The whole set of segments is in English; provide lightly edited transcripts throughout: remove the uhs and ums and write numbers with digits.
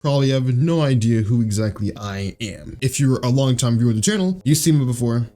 probably have no idea who exactly I am. If you're a long-time viewer of the channel, you've seen me before.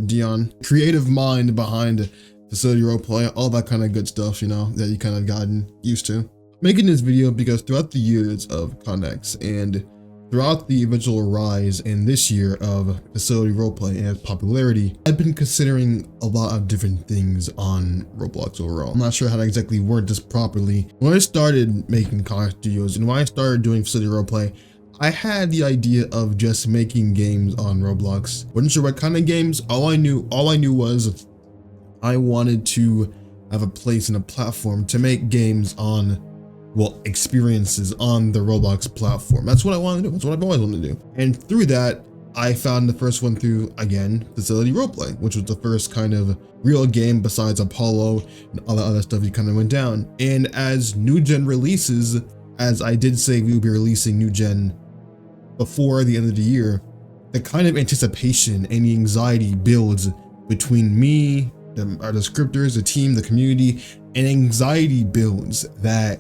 Dion, creative mind behind Facility Roleplay, all that kind of good stuff, you know, that you kind of gotten used to. Making this video because throughout the years of BlueConX and throughout the eventual rise in this year of Facility Roleplay and its popularity, I've been considering a lot of different things on Roblox overall. I'm not sure how to exactly word this properly. When I started making content videos and when I started doing Facility Roleplay, I had the idea of just making games on Roblox. Wasn't sure what kind of games. All I knew was I wanted to have a place and a platform to make games on, well, experiences on the Roblox platform. That's what I wanted to do. That's what I've always wanted to do. And through that, I found the first one through, again, Facility Roleplay, which was the first kind of real game besides Apollo and all the other stuff you kind of went down. And as new gen releases, as I did say we would be releasing new gen before the end of the year, the kind of anticipation and the anxiety builds between me, our descriptors, the team, the community, and anxiety builds that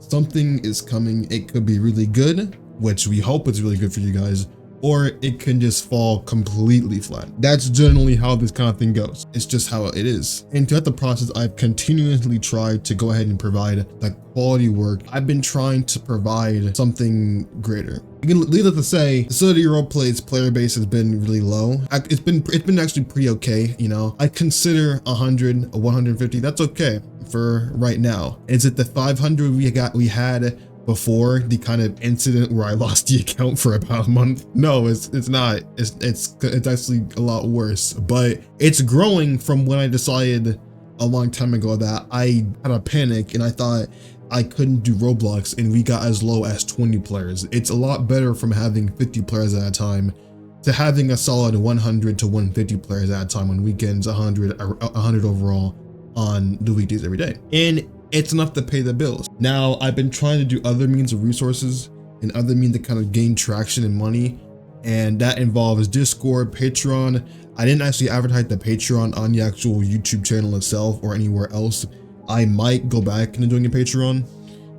something is coming. It could be really good, which we hope it's really good for you guys, or it can just fall completely flat. That's generally how this kind of thing goes. It's just how it is. And throughout the process, I've continuously tried to go ahead and provide the quality work. I've been trying to provide something greater. Needless to say, Facility Roleplay's player base has been really low. It's been actually pretty okay, you know. I consider 100, 150, that's okay for right now. Is it the 500 we had before the kind of incident where I lost the account for about a month? No, it's not. It's actually a lot worse, but it's growing from when I decided a long time ago that I had a panic and I thought I couldn't do Roblox and we got as low as 20 players. It's a lot better from having 50 players at a time to having a solid 100 to 150 players at a time on weekends, 100 overall on the weekdays every day. And it's enough to pay the bills. Now, I've been trying to do other means of resources and other means to kind of gain traction and money, and that involves Discord, Patreon. I didn't actually advertise the Patreon on the actual YouTube channel itself or anywhere else. I might go back into doing a Patreon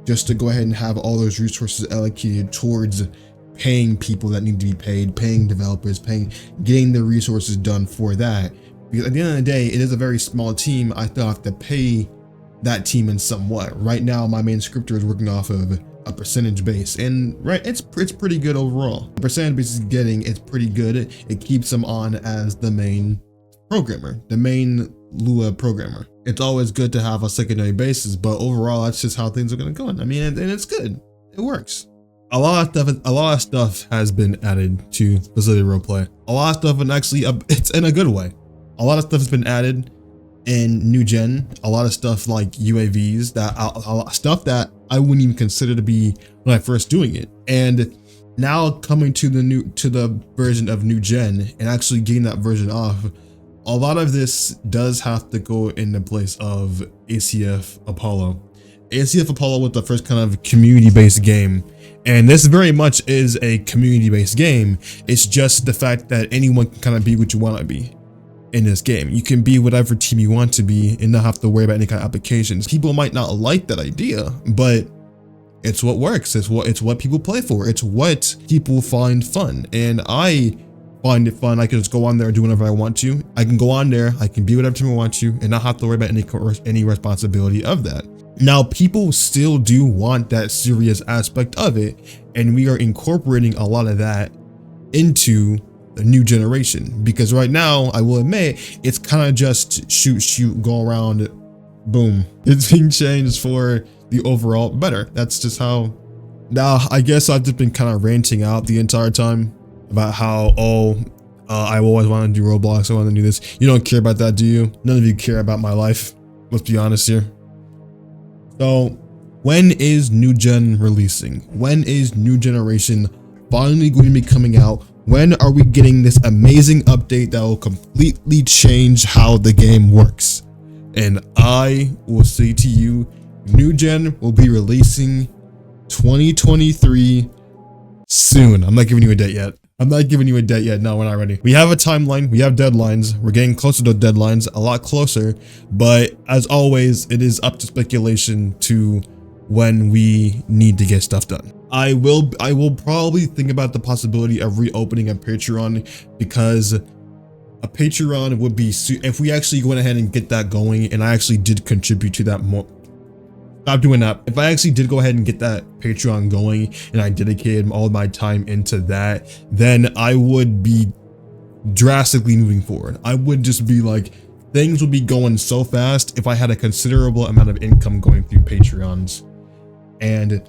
just to go ahead and have all those resources allocated towards paying people that need to be paid, paying developers, getting the resources done for that. Because at the end of the day, it is a very small team. I still have to pay that team in somewhat. Right now, my main scripter is working off of a percentage base, and it's pretty good overall. The percentage base is getting, it's pretty good. It keeps him on as the main programmer, the main Lua programmer. It's always good to have a secondary basis, but overall, that's just how things are gonna go. I mean, and it's good. It works. A lot of stuff has been added to Facility Roleplay. A lot of stuff, and actually, it's in a good way. A lot of stuff has been added in new gen. A lot of stuff like UAVs, stuff that I wouldn't even consider to be when I first doing it. And now coming to the version of new gen and actually getting that version off, a lot of this does have to go in the place of ACF Apollo. ACF Apollo was the first kind of community-based game, and this very much is a community-based game. It's just the fact that anyone can kind of be what you want to be in this game. You can be whatever team you want to be and not have to worry about any kind of applications. People might not like that idea, but it's what works. It's what people play for. It's what people find fun, and I find it fun. I can just go on there and do whatever I want to. I can go on there, I can be whatever team I want to, and not have to worry about any responsibility of that. Now, people still do want that serious aspect of it, and we are incorporating a lot of that into the new generation, because right now, I will admit, it's kind of just shoot, go around, boom. It's being changed for the overall better. That's just how. Now, I guess I've just been kind of ranting out the entire time about how, I always want to do Roblox, I want to do this. You don't care about that, do you? None of you care about my life. Let's be honest here. So, when is new gen releasing? When is new generation finally going to be coming out? When are we getting this amazing update that will completely change how the game works? And I will say to you, new gen will be releasing 2023 soon. I'm not giving you a date yet. No, we're not ready. We have a timeline, we have deadlines. We're getting closer to deadlines, a lot closer. But as always, it is up to speculation to when we need to get stuff done. I will probably think about the possibility of reopening a Patreon, because a Patreon would be, if we actually went ahead and get that going, and I actually did contribute to that more. Stop doing that. If I actually did go ahead and get that Patreon going and I dedicated all my time into that, then I would be drastically moving forward. I would just be like, things would be going so fast if I had a considerable amount of income going through Patreons. And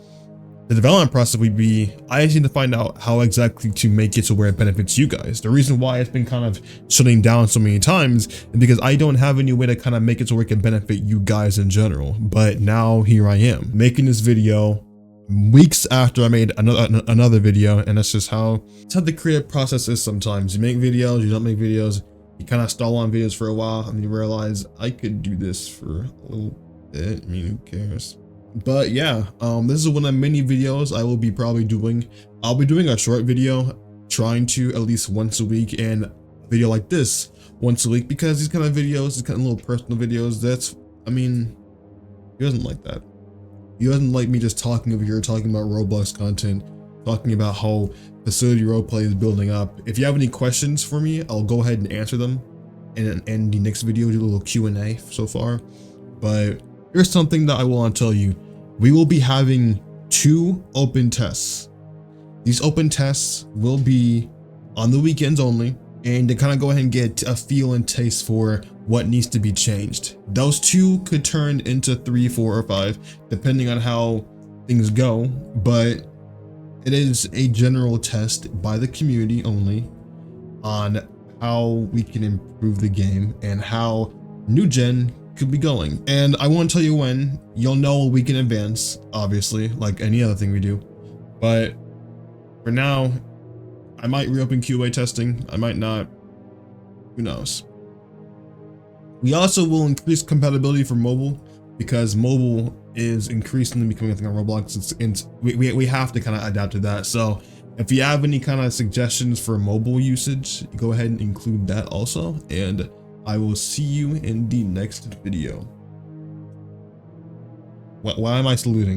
the development process would be, I just need to find out how exactly to make it to where it benefits you guys. The reason why it's been kind of shutting down so many times is because I don't have any way to kind of make it to where it can benefit you guys in general. But now here I am making this video weeks after I made another video, and that's just how the creative process is. Sometimes you make videos, you don't make videos, you kind of stall on videos for a while, and you realize I could do this for a little bit. I mean, who cares? But yeah, this is one of many videos I will be probably doing. I'll be doing a short video, trying to at least once a week, and a video like this once a week, because these kind of videos, these kind of little personal videos, that's, I mean, he doesn't like that. He doesn't like me just talking over here, talking about Roblox content, talking about how Facility Roleplay is building up. If you have any questions for me, I'll go ahead and answer them in the next video, do a little Q&A so far. But here's something that I want to tell you. We will be having 2 open tests. These open tests will be on the weekends only, and to kind of go ahead and get a feel and taste for what needs to be changed. Those 2 could turn into 3, 4, or 5, depending on how things go, but it is a general test by the community only on how we can improve the game and how new gen could be going. And I won't tell you when. You'll know a week in advance, obviously, like any other thing we do. But for now, I might reopen QA testing, I might not, who knows. We also will increase compatibility for mobile, because mobile is increasingly becoming a thing on Roblox. We have to kind of adapt to that. So if you have any kind of suggestions for mobile usage, go ahead and include that also, and I will see you in the next video. Why am I saluting?